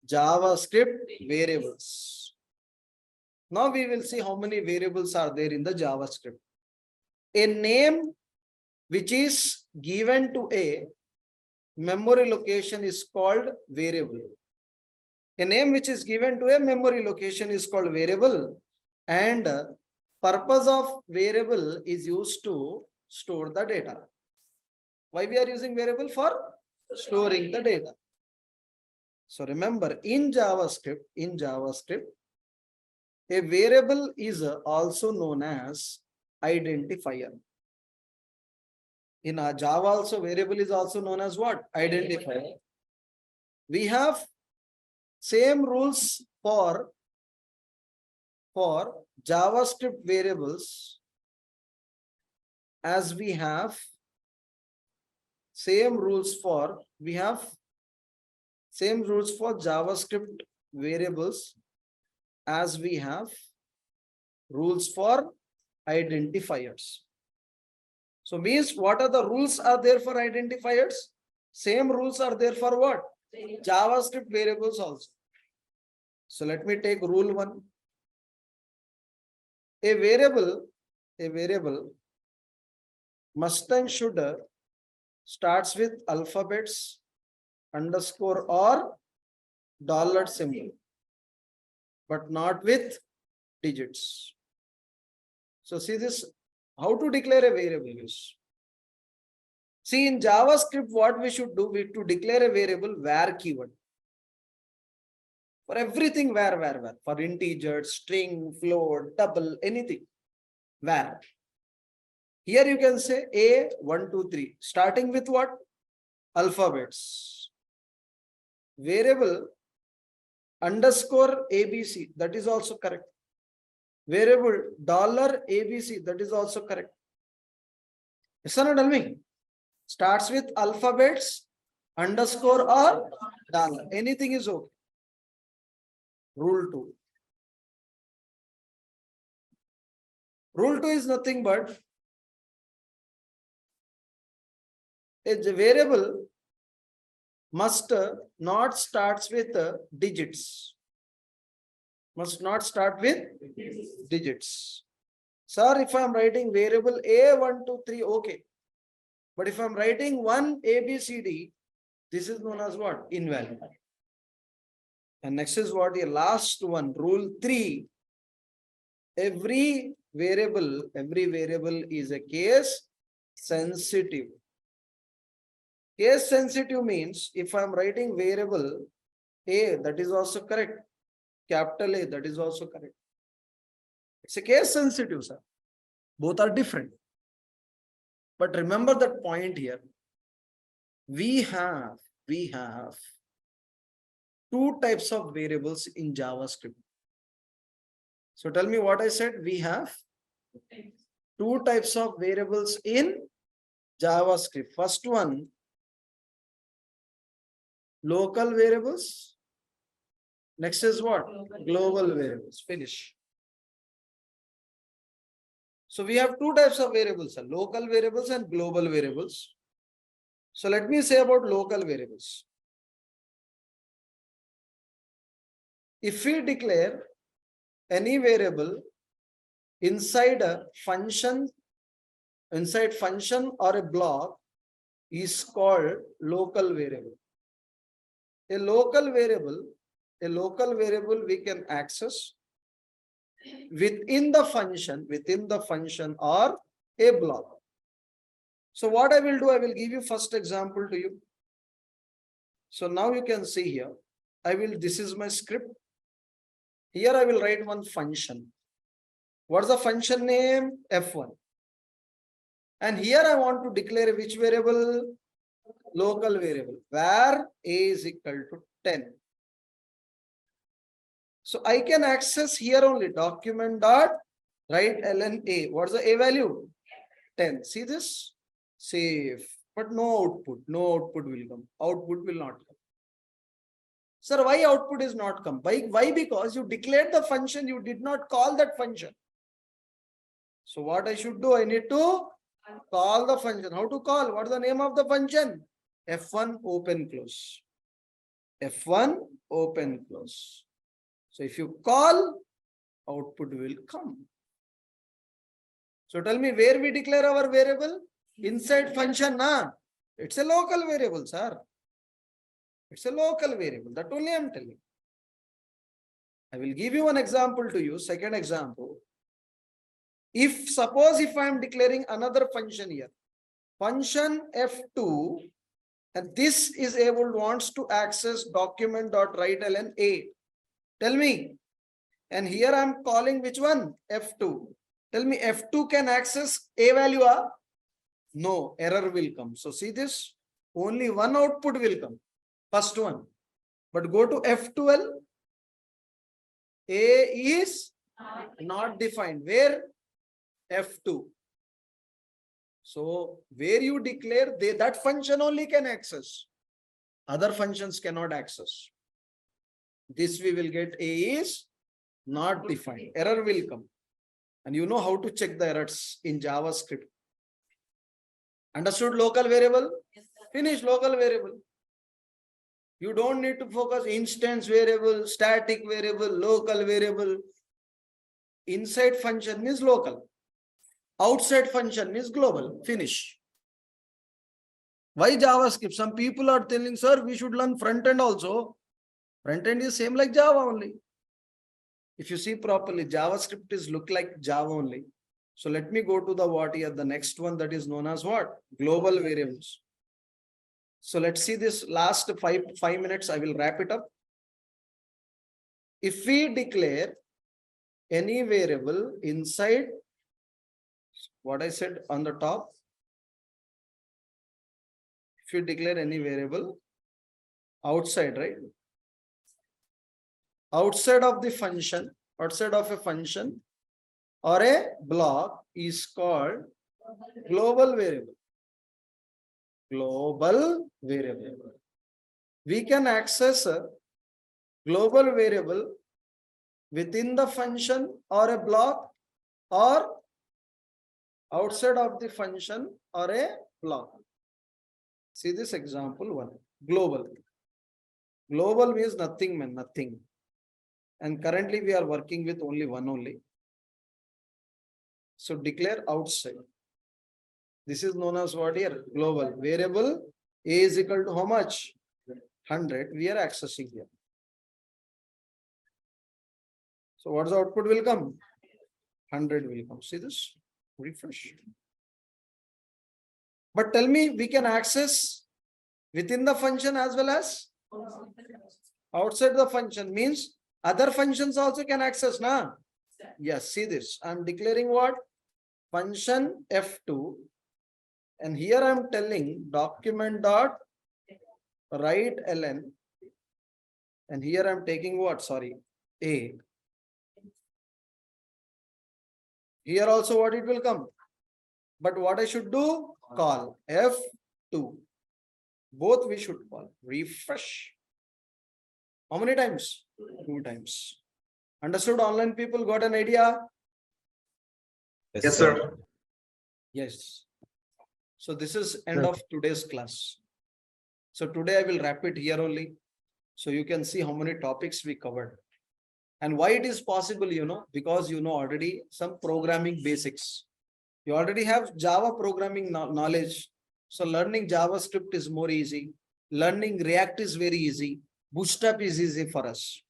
JavaScript variables. Now we will see how many variables are there in the JavaScript. A name which is given to a memory location is called variable. A name which is given to a memory location is called variable, and purpose of variable is used to store the data. Why we are using variable? For storing the data. So remember, in JavaScript, a variable is also known as identifier. In our Java also, variable is also known as what? Identifier. We have same rules for JavaScript variables as we have same rules for JavaScript variables as we have rules for identifiers. So means what are the rules are there for identifiers? Same rules are there for what? JavaScript variables also. So let me take rule 1. A variable must and should starts with alphabets, underscore or dollar symbol, but not with digits. So see this, how to declare a variable is. See in JavaScript what we should do, we to declare a variable var keyword. For everything var. For integer, string, float, double, anything. Var. Here you can say A, 1, 2, 3. Starting with what? Alphabets. Variable underscore ABC. That is also correct. Variable dollar $ABC. That is also correct. Yes or no, tell me. Starts with alphabets, underscore or dollar. Anything is okay. Rule 2. Rule 2 is nothing but a variable must not starts with digits. Must not start with digits. Sir, if I am writing variable A 1, 2, 3, okay. But if I am writing 1 ABCD, this is known as what? Invalid. And next is what? The last one, rule 3. Every variable is a case sensitive. Case sensitive means if I am writing variable A, that is also correct. Capital A, that is also correct. It's a case sensitive, sir. Both are different. But remember that point here. We have two types of variables in JavaScript. So tell me what I said. We have two types of variables in JavaScript. First one, local variables. Next is what? Global variables. Finish. So we have two types of variables, local variables and global variables. So let me say about local variables. If we declare any variable inside a function, or a block is called local variable. A local variable we can access within the function or a block. So what I will do, I will give you first example to you. So now you can see here, this is my script. Here I will write one function. What's the function name? F1. And here I want to declare which variable? Local variable, where A is equal to 10. So I can access here only document dot write ln A. What's the A value? 10. See this? Save. But no output. No output will come. Output will not come. Sir, why output is not come? Why? Because you declared the function, you did not call that function. So what I should do? I need to call the function. How to call? What is the name of the function? F1 open close. F1 open, close. So if you call, output will come. So tell me where we declare our variable? Inside function, na? It's a local variable, sir. It's a local variable. That only I'm telling. I will give you one example to you. Second example. Suppose I am declaring another function here. Function F2, and this is wants to access document.writeLn A. Tell me. And here I am calling which one? F2. Tell me F2 can access A value? No, error will come. So see this, only one output will come. First one. But go to F12. A is not defined. Where? F2. So where you declare, that function only can access. Other functions cannot access. This we will get A is not defined. Error will come. And you know how to check the errors in JavaScript. Understood local variable? Finish local variable. You don't need to focus instance variable, static variable, local variable. Inside function means local. Outside function means global. Finish. Why JavaScript? Some people are telling, sir, we should learn front end also. Front end is same like Java only. If you see properly, JavaScript is look like Java only. So let me go to the what here, the next one that is known as what? Global variables. So let's see this last five minutes. I will wrap it up. If we declare any variable inside what I said on the top, if you declare any variable outside, right? Outside of the function, outside of a function or a block is called global variable. Global variable. We can access a global variable within the function or a block or outside of the function or a block. See this example one. Global. Global means nothing, man, nothing. And currently we are working with only one only. So declare outside. This is known as what here? Global. Variable A is equal to how much? 100. We are accessing here. So what's the output will come? 100 will come. See this? Refresh. But tell me, we can access within the function as well as outside the function. Means other functions also can access, na? Yes, see this. I'm declaring what? Function F2. And here I'm telling document dot write ln. And here I'm taking what? Sorry, A. Here also what it will come. But what I should do? Call F2. Both we should call. Refresh. How many times? 2 times. Understood? Online people got an idea? Yes, sir. Yes. So this is end of today's class. So today I will wrap it here only. So you can see how many topics we covered. And why it is possible, because already some programming basics. You already have Java programming knowledge. So learning JavaScript is more easy. Learning React is very easy. Bootstrap is easy for us.